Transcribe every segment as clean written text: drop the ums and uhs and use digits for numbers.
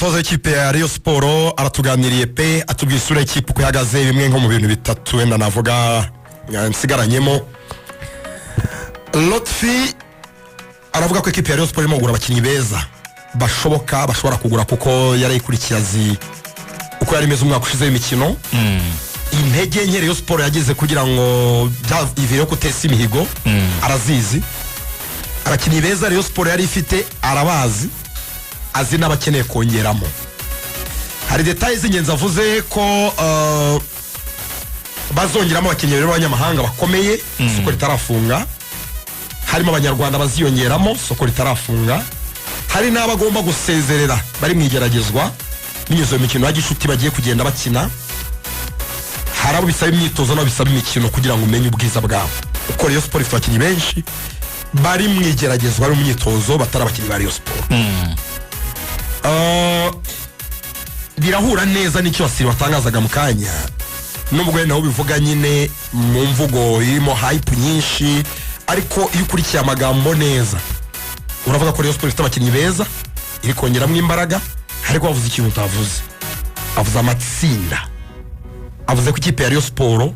Toza ikipe ya Rayon Sport aratuganiriye pe atubwiye isura y'ikipe uko ihagaze bimwe nko mu bintu bitatu wenda navuga nsigaranyemo. Lotfi aravuga ko ikipe ya Rayon Sport irimo kugura abakinnyi beza bashobora kugura kuko yarayikurikiye uko yari imeze umwaka ushize w'imikino. Intege nke Rayon Sport yagize kugira ngo ivire ko tesa imihigo arazizi. Abakinnyi beza Rayon Sport yari ifite arabazi, azi n'abakeneye kongeramo. Hari details z'ingenzi avuze ko bazongeramo abakinnyi b'abanyamahanga bakomeye, soko ritarafunga. Harimo abanyarwanda baziyongeramo, soko ritarafunga. Hari n'abagomba gusezerera bari mu igeragezwa binyuze mu mikino ya gishuti bagiye kugenda bakina. Hari abo bisaba imyitozo no bisaba imikino kugira ngo umenye ubwiza bwabo. Uko Rayon Sport ifite abakinnyi benshi bari mu igeragezwa ari mu myitozo batari abakinnyi ba Rayon Sport. Birahura neza n'icyo Wasiri watangazaga mu kanya, nubwo naho bivuga nyine mu mvugo irimo hype nyinshi, ariko iyo ukurikiye amagambo neza uravuga ko Rayon Sport ifite abakinnyi beza iri kongeramo imbaraga. Ariko bavuze ikintu utavuze, avuze amatsinda. Avuze ko ikipe ya Rayon Sport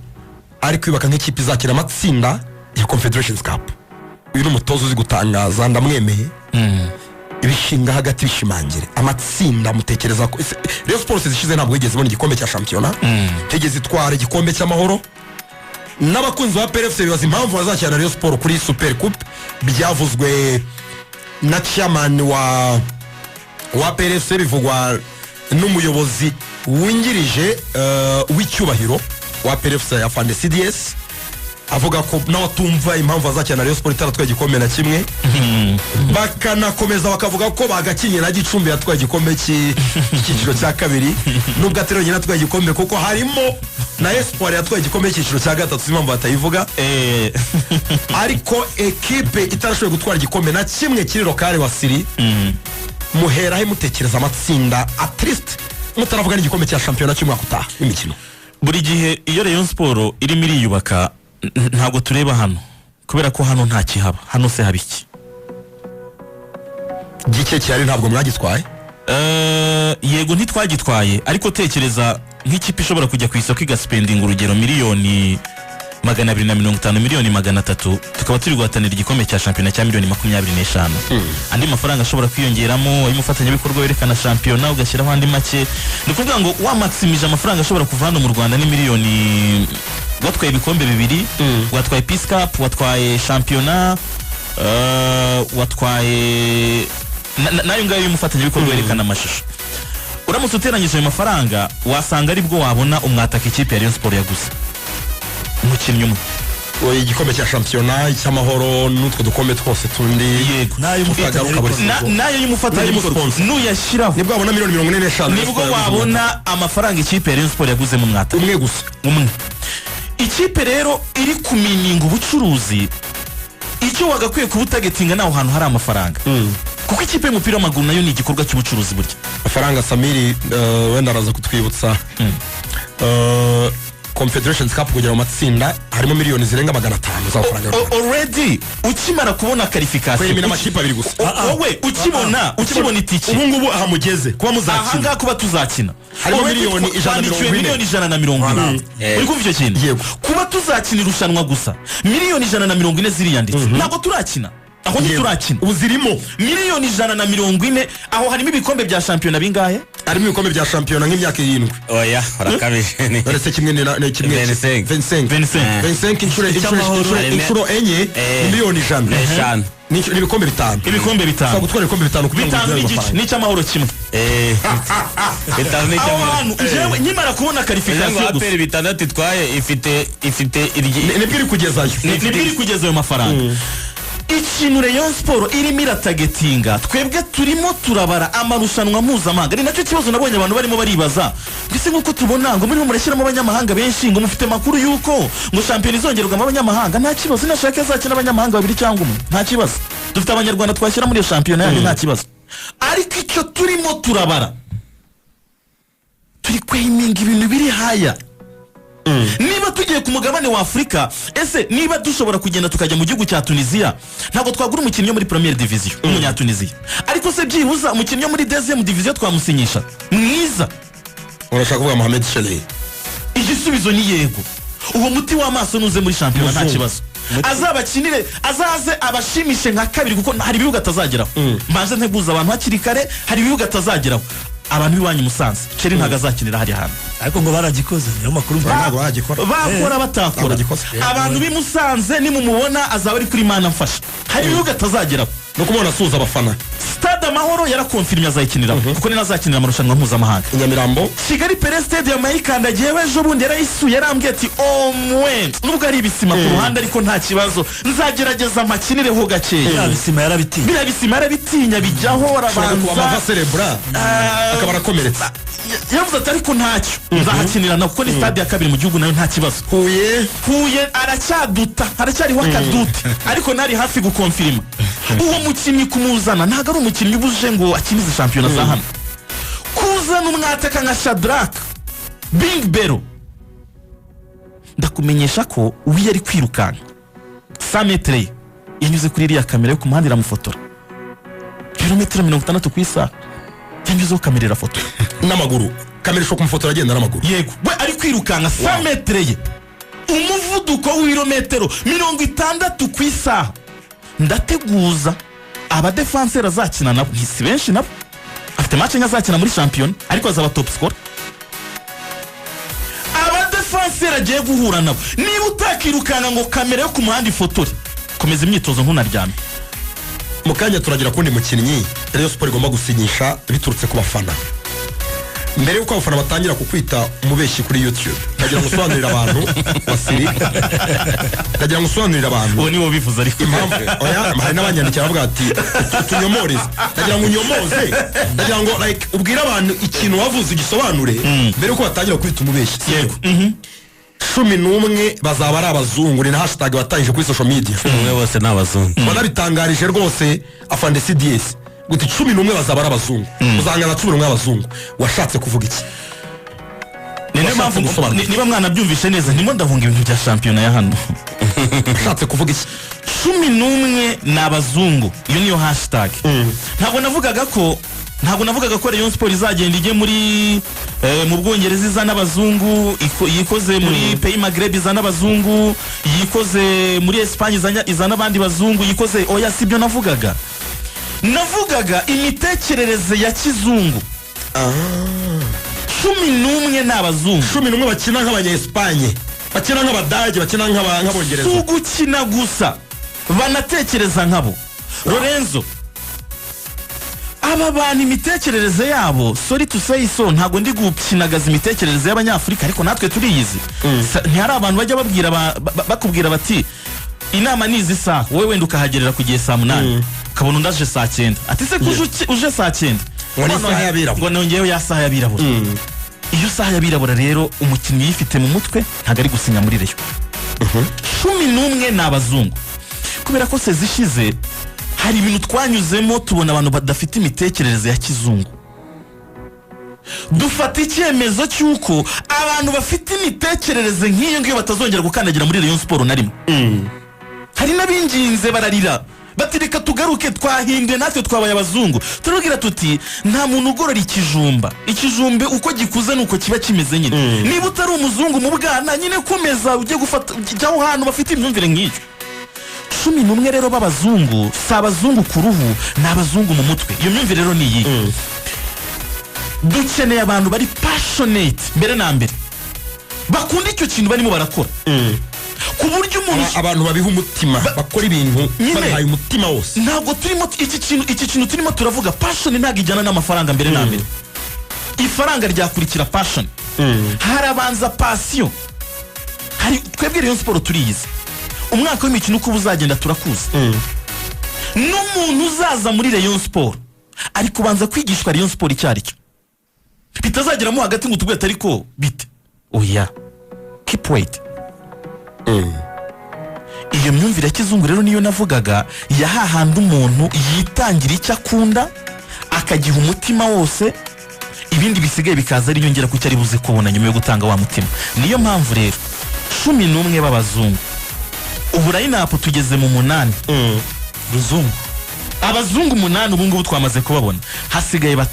ari kwibaka nk'ikipe izakira amatsinda ya Confederations Cup. Uyu n'umutozo uzi gutangaza, ndamwemeye. Ibishinga hagati bishimangire amatsinda mutekereza ko Rayon Sport zishize ntabwo yigeze ibona igikombe cya shampiyona, tegeze itwara igikombe cy'amahoro. N'abakunzi ba PFC bibaza impamvu bazakina Rayon Sport kuri Super Coupe. Byavuzwe na chairman wa PFC, bivugwa n'umuyobozi wingirije w'icyubahiro wa PFC ya Fande CDS, avuga ko nawe tumva impamvu azakina Rayon Sport itaratwaye igikombe na kimwe. Bakanakomeza bakavuga ko bagakinye na Gicumbi yatwaye igikombe cy'ikiciro cya kabiri, nubwo atari nyina atwaye igikombe kuko harimo na Espoir yatwaye igikombe cy'ikiciro cya gatatu, impamvu batayivuga. Ariko ekipe itarashoboye gutwara igikombe na kimwe kiri lokale Wasiri, muhera he mutekereza amatsinda at least mutaravuga n'igikombe cya shampiyona cy'umwaka utaha imikino. Buri gihe iyo Rayon Sport irimo iriyubaka ntabwo tureba hano, kubera ko hano nta kihaba. Hano se haba iki? Gike cyari ntabwo mwagitwaye? Yego ntitwagitwaye, ariko tekereza nk'ikipe ishobora kujya ku isoko igaspendinga urugero miliyoni 250, miliyoni 300, tukaba turi guhatanira igikombe cya shampiyona cya miliyoni 25. Andi mafaranga ashobora kwiyongeramo, umufatanyabikorwa werekana shampiyona ugashyiraho andi make. Ni kuvuga ngo wa maximije amafaranga ashobora kuva hano mu Rwanda ni miliyoni. Watwaye ibikombe bibiri, watwaye Peace Cup, watwaye shampiyona, watwaye nayo ngayo y'umufatanyabikorwa werekana amashusho. Uramutse uteranyije ayo mafaranga wasanga aribwo wabona umwataka ikipe ya Rayon Sport yaguze umukinnyi umwe. Igikombe cya shampiyona cy'amahoro n'utwo dukombe twose tundi. Yego, nayo y'umufatanyabikorwa nuyashyiraho nibwo wabona miliyoni 45. nibwo wabona amafaranga ikipe ya Rayon Sport yaguze mu mwataka umwe gusa. Ikipe rero iri kumininga ubucuruzi, icyo wagakwiye kubutagetinga naho hantu hari amafaranga. Kuko ikipe y'umupira w'amaguru nayo ni igikorwa cy'ubucuruzi burya. Amafaranga Samiri wenda araza kutwibutsa. Confederations Cup kugera mu matsinda harimo miliyoni zirenga 500 z'amafaranga. Already ukimara kubona qualification kwemina amakipe abiri gusa. Wowe ukibona itiki ubu ngubu ahamugeze kuba muzakina. Ahanga kuba tuzakina harimo miliyoni 140. Uri kumva icyo kintu? Yego. Kuba tuzakina irushanwa gusa miliyoni 140 ziriyanditse. Ntabwo turakina. Aho turakina uzirimo miliyoni 140. Aho harimo ibikombe bya shampiyona bingahe? Harimo ibikombe bya shampiyona nk'imyaka 7. Oya barakabije ni. Baretse kimwe na kimwe 25 inshuro enye miliyoni 100. Ni ibikombe 5. Ibikombe 5. Gutwara ibikombe 5 bitanu ni cy'amahoro kimwe. Bitanu ni cy'amahoro. Jewe nyimara kubona qualification gusa. Aperi bitandatu itwaye ifite nibwiri kugezayo. Nibwiri kugezayo mafaranga. Ikintu Rayon Sport irimo iratagetinga, twebwe turimo turabara amarushanwa mpuzamahanga. Ni nacyo kibazo nabonye abantu barimo baribaza. Mbese nkuko tubona ngo muri murashyiramo abanyamahanga benshi, ngo mufite makuru yuko ngo shampiyona izongerwa mu abanyamahanga. Nta kibazo, nashaka azakina abanyamahanga 2 cyangwa 1, nta kibazo. Dufite abanyarwanda twashyira muri iyo shampiyona yanyu, nta kibazo. Ariko icyo turimo turabara, turi kwaiminga ibintu biri haya. niba tugiye ku mugabane wa Afurika ese niba dushobora kugenda tukajya mu gihugu cya Tunisia ntabwo twagura umukinnyi wo muri Premier Division w'umunyatunisia ariko se byibuza umukinnyi wo muri Deuxième Division twamusinyisha mwiza. urashaka kuvuga Mohamed Shelley? Igisubizo ni yego. Uwo muti w'amaso nuze muri shampiyona nta kibazo azabakinire azaze abashimishe nka kabiri kuko hari ibibuga atazageraho. Mbanze nteguza abantu hakiri kare, hari ibibuga atazageraho. Abantu biwanyu Musanze Cheri ntago azakinira hari hantu ariko ngo baragikoze niyo makuru bakora batakora. Abantu bi Musanze ni mumubona azaba ari kuri Mana mfasha, hari ibibuga atazageraho no kumubona asuza abafana. Stade Amahoro yarakonfirmye azayikinira kuko ni nazakinira amarushanwa mpuzamahanga. Nyamirambo Kigali Pele Stadium yayikandagiye ejo bundi yarayisuye yarambwiye ati omwe nubwo ari ibisima ku ruhande ariko nta kibazo nzagerageza amakinire ho gakeya. Ibisima yarabitinya bijyaho arabanza amava cerebral akaba arakomeretse. Yavuze ati ariko ntacyo nzahakinira na kuko ni stade ya kabiri mu gihugu nayo nta kibazo. Huye aracyariho akaduti ariko nari hafi gukonfirma. Uwo mukinnyi kumuzana ntago ari umukinnyi ubuje ngo akinize shampiyona za hano. Kuzana umwataka nka Shadrack Bing Bero ndakumenyesha ko uwi yari kwirukanka 100 metre yanyuze kuri iriya kamera yo kumuhanda iramufotora kilometero 60 ku isaha yanyuzeho kamera irafoto n'amaguru. Kamera isho kumufotora agenda n'amaguru. Yego we ari kwirukanka 100 metre ye umuvuduko w'ibirometero 60 ku isaha. Ndateguza abadefanseri azakina nabo si benshi nabo afite match azakina muri champion ariko azaba top scorer. Abadefanseri agiye guhura nabo niba utakirukana ngo kamera yo ku muhanda ifotore komeza imyitozo ntunaryame. Mu kanya turagira kundi mukinnyi Rayon Sport igomba gusinyisha biturutse ku bafana. Mbere yuko abafana batangira kukwita umubeshyi kuri YouTube ndagira ngo usobanurire abantu wasiri ndagira ngo usobanurire abantu uwo niwo bivuze ariko impamvu oya hari n'abanyandikira bavuga ati tunyomoreze ndagira ngo unyomoze ndagira ngo like ubwire abantu ikintu wavuze igisobanure mbere yuko batangira kwita umubeshyi. Yego 11 bazaba ari abazungu ni na hashtag batangije kuri social media. umwe bose n'abazungu banabitangarije rwose afande CDS guti 11 bazaba ari abazungu uzangana 11 abazungu. Washatse kuvuga iki? Niyo mpamvu niba mwana byumvishe neza ndimo ndahunga ibintu bya shampiyona ya hano. Washatse kuvuga iki? 11 n'abazungu iyo niyo hashtag. Ntabwo navugaga ko Rayon Sport izagenda ije muri mu Bwongereza izana abazungu yikoze muri Pays Maghreb izana abazungu yikoze muri Espagne izana abandi bazungu yikoze oya sibyo navugaga imitekerereze ya kizungu. 11 n'abazungu 11 bakina nk'abanya-Espagne bakina nk'abadage bakina nk'abongereza gukina gusa banatekereza nkabo. Lorenzo aba bantu imitekerereze yabo sorry to say so ntago ndi gukinagaza imitekerereze y'abanyafurika ariko natwe turiyizi. Ntihari abantu bajya babwira bakubwira bati inama nizi saha wowe wenda ukahagerera kugiye saa 8 ukabona undaje saa 9 ati se uje saa 9 ngo nongeyeho ya saha yabirabura. Iyo saha yabirabura rero umukinnyi yifite mu mutwe ntago ari gusinya muri Rayon. 11 n'abazungu kubera ko se zishize hari ibintu twanyuzemo tubona abantu badafite imitekerereze ya kizungu. Dufata icyemezo cy'uko abantu bafite imitekerereze nk'iyo ngiyo batazongera gukandagira muri Rayon Sport na rimwe. Hari n'abinginze bararira batireka tugaruke twahinduye natwe twabaye abazungu. Turubwira tuti nta muntu ugorora ikijumbe uko gikuze nuko kiba kimeze nyine. Niba utari umuzungu mu bwana nyine komeza ujye gufata jyaho hano bafite imyumvire nk'iyo. 11 rero b'abazungu si abazungu ku ruhu ni abazungu mu mutwe. Iyo myumvire rero ni iyi. Dukeneye abantu bari passionate mbere na mbere bakunda icyo kintu barimo barakora ku buryo umuntu abantu babiha umutima bakora ibintu babihaye umutima wose. Ntabwo turimo iki kintu turimo turavuga passion ntabwo ijyana n'amafaranga mbere na mbere. Ifaranga ryakurikira passion. Harabanza passion. Hari twebwe Rayon Sport turiyizi umwaka w'imikino uko uzagenda turakuza. N'umuntu uzaza muri Rayon Sport ariko banza kwigishwa Rayon Sport icyaricyo bitazageramo hagati ngo tubwete ariko bite oya keep wait. Iyo myumvire ya kizungu rero niyo navugaga yahahanda umuntu yitangira icyo akunda akagiha umutima wose ibindi bisigaye bikaza ari inyongera ku cyari buze kubona nyuma yo gutanga wa mutima. Niyo mpamvu rero 11 b'abazungu ubu line-up tugeze mu 8 ruzungu abazungu 8 ubu ngubu twamaze kubabona, hasigaye 3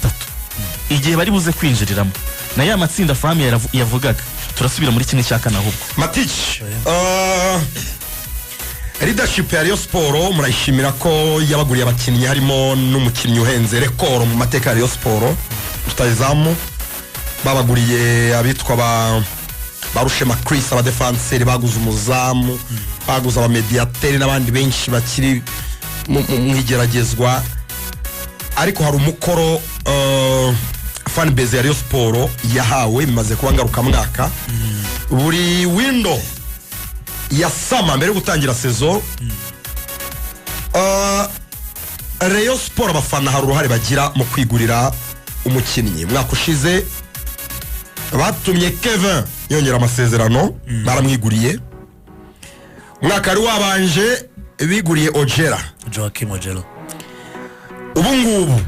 igihe bari buze kwinjiriramo na ya matsinda family yavugaga. Turasubira muri kimwe cya kane ahubwo Matici. Leadership ya Rayon Sport murayishimira ko yabaguriye abakinnyi harimo n'umukinnyi uhenze rekoro mu mateka ya Rayon Sport tutayizamu, babaguriye abitwa barushema Chris abadefenseur, baguze umuzamu, baguze abamediateri n'abandi benshi bakiri mu igeragezwa, ariko hari umukoro fan base ya Rayon Sport yahawe bimaze kuba ngaruka mwaka. Buri window ya sama mbere gutangira saison Rayon Sport abafana hari uruhare bagira mu kwigurira umukinnyi. Mwaka ushize batumye Kevin yongera amasezerano, baramwiguriye. Mwaka ari wabanje biguriye Joachim Ojera. Ubu ngubu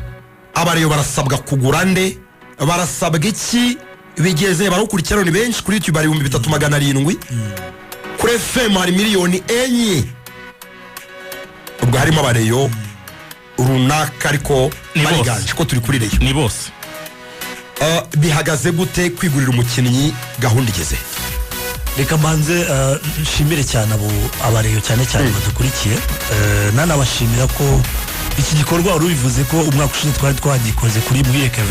abariyo barasabwa kugura nde, barasabwa iki, bigeze barukurikirana ni benshi kuri YouTube bari 3700, kuri FM hari miliyoni 4. Ubwo harimo abariyo runaka ariko bariganje ko turi kuri Rayon ni bose. Bihagaze gute kwigurira umukinnyi, gahunda igeze? Reka mbanze nshimire cyane abo abareyo cyane badukurikiye, nanabashimira ko iki gikorwa wari bivuze ko umwaka ushize twari twagikoze kuri Muhire Kevin.